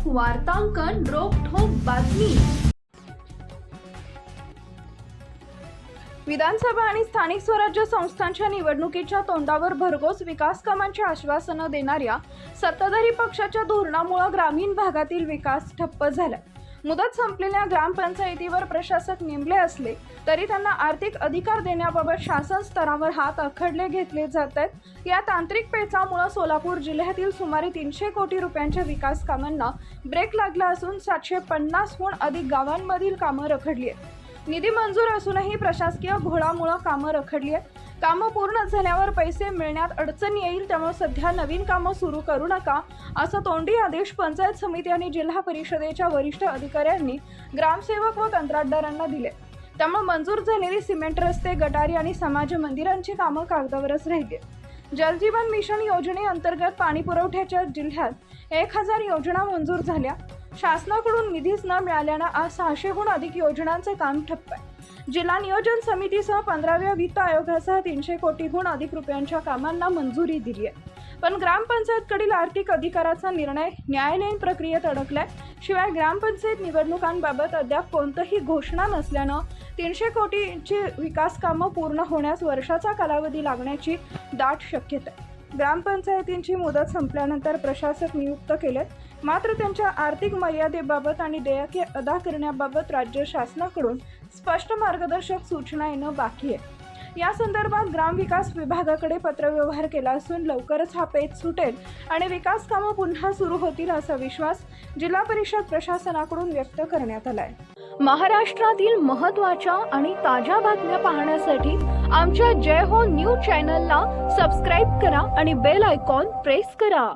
वार्तांकन रोखठोक बातमी। विधानसभा आणि स्थानिक स्वराज्य संस्थांच्या निवडणुकीच्या तोंडावर भरघोस विकास कामांची आश्वासनं देणाऱ्या सत्ताधारी पक्षाच्या धोरणामुळे ग्रामीण भागातील विकास ठप्प झाला। मुदत संपलेल्या ग्रामपंचायतीवर प्रशासक नेमले असले तरी त्यांना आर्थिक अधिकार देण्याबाबत शासन स्तरावर हात आखडले घेतले जात आहेत। या तांत्रिक पेचामुळे सोलापूर जिल्ह्यातील सुमारे 300 कोटी रुपयांच्या विकास कामांना ब्रेक लागला असून 750हून अधिक गावांमधील कामं रखडली आहेत। निधी मंजूर असूनही प्रशासकीय घोळामुळे कामं रखडली आहेत। कामं पूर्ण झाल्यावर पैसे मिळण्यात अडचण येईल, त्यामुळे सध्या नवीन कामं सुरू करू नका असं तोंडी आदेश पंचायत समिती आणि जिल्हा परिषदेच्या वरिष्ठ अधिकाऱ्यांनी ग्रामसेवक व कंत्राटदारांना दिले। त्यामुळे मंजूर झालेली सिमेंट रस्ते, गटारी आणि समाज मंदिरांची कामं कागदावरच राहिली। जलजीवन मिशन योजनेअंतर्गत पाणी पुरवठ्याच्या जिल्ह्यात 1000 योजना मंजूर झाल्या। शासनाकडून निधीच न मिळाल्याने आज 600हून अधिक योजनांचे काम ठप्प आहे। जिल्हा नियोजन समितीसह 15व्या वित्त आयोगासह 300 कोटीहून अधिक रुपयांच्या कामांना मंजुरी दिली आहे, पण ग्रामपंचायतकडील आर्थिक अधिकाराचा निर्णय न्यायालयीन प्रक्रियेत अडकलाय। शिवाय ग्रामपंचायत निवडणुकांबाबत अद्याप कोणतीही घोषणा नसल्यानं 300 कोटींची विकास कामं पूर्ण होण्यास वर्षाचा कालावधी लागण्याची दाट शक्यता आहे। ग्रामपंचायतींची मुदत संपल्यानंतर प्रशासक नियुक्त केलेत, मात्र त्यांच्या आर्थिक मर्यादेबाबत आणि देयके अदा करण्याबाबत राज्य शासनाकडून स्पष्ट मार्गदर्शक सूचना येणं बाकी आहे। या संदर्भात ग्रामविकास विभागाकडे पत्रव्यवहार केला असून लवकरच हा पेच सुटेल आणि विकास कामं पुन्हा सुरू होतील असा विश्वास जिल्हा परिषद प्रशासनाकडून व्यक्त करण्यात आलाय। महाराष्ट्रातील महत्त्वाच्या आणि ताज्या बातम्या पाहण्यासाठी आमच्या जय हो न्यूज चॅनलला सबस्क्राईब करा आणि बेल आयकॉन प्रेस करा।